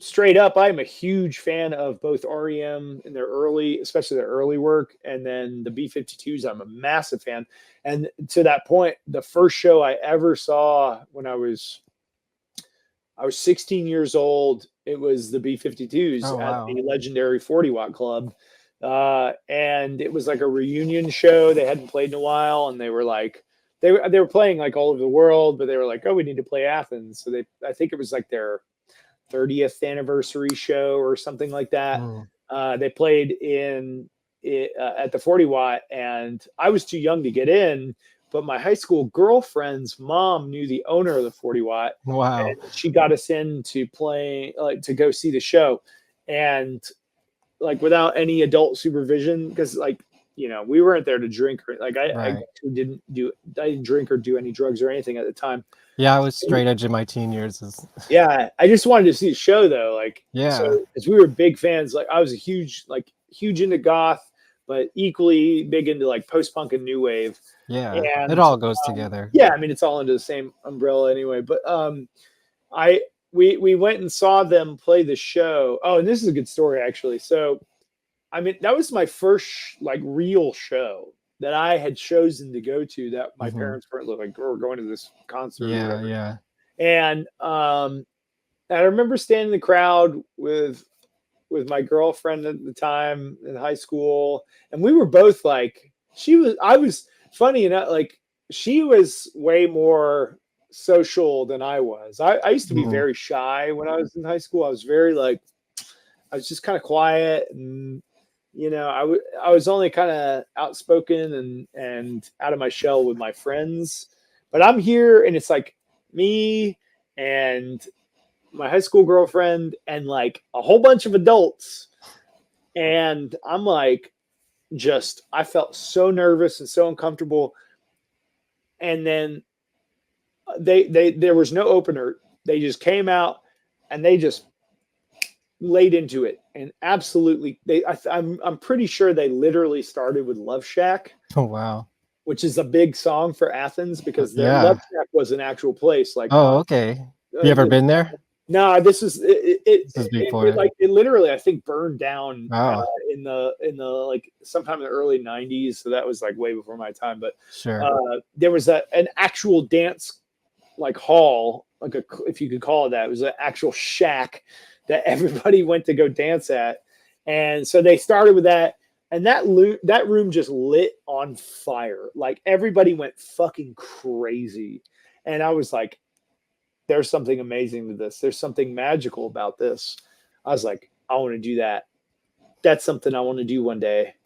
straight up, I'm a huge fan of both REM and especially their early work, and then the B-52's. I'm a massive fan. And to that point, the first show I ever saw when I was 16 years old. It was the B-52's Oh, at wow. the legendary 40 Watt Club. And it was like a reunion show. They hadn't played in a while, and they were like, they were playing like all over the world, but they were like, oh, we need to play Athens. So I think it was like their 30th anniversary show or something like that. Mm. They played at the 40 Watt, and I was too young to get in, but my high school girlfriend's mom knew the owner of the 40 Watt, Wow. and she got us in to play, like, to go see the show, and like without any adult supervision, because like, we weren't there to drink, or like Right. I didn't drink or do any drugs or anything at the time. Yeah, I was straight edge in my teen years. Yeah, I just wanted to see the show though. Like, Yeah. so as we were big fans, like I was huge into goth, but equally big into like post punk and new wave. Yeah. And It all goes together. yeah, I mean it's all under the same umbrella anyway. But we went and saw them play the show. Oh, and this is a good story actually. So I mean, that was my first like real show that I had chosen to go to, that my parents weren't like, we're going to this concert. Yeah, yeah. And I remember standing in the crowd with my girlfriend at the time in high school, and we were both like, I was, funny enough, like she was way more social than I was. I used to be very shy when I was in high school. I was very like, I was just kind of quiet, and I was only kind of outspoken and out of my shell with my friends. But I'm here, and it's like me and my high school girlfriend and like a whole bunch of adults. And I'm like, I felt so nervous and so uncomfortable. And then there was no opener. They just came out and they just laid into it, and absolutely I'm pretty sure they literally started with Love Shack. Oh, wow. Which is a big song for Athens, because their Yeah. Love Shack was an actual place. Like, Oh, okay. You ever been there? No, this is This is before. it literally, I think, burned down Oh. in the like sometime in the early 90s. So that was like way before my time. But Sure. there was an actual dance like hall, like if you could call it that. It was an actual shack that everybody went to go dance at. And so they started with that. And that room just lit on fire. Like everybody went fucking crazy. And I was like, there's something amazing with this. There's something magical about this. I was like, I want to do that. That's something I want to do one day.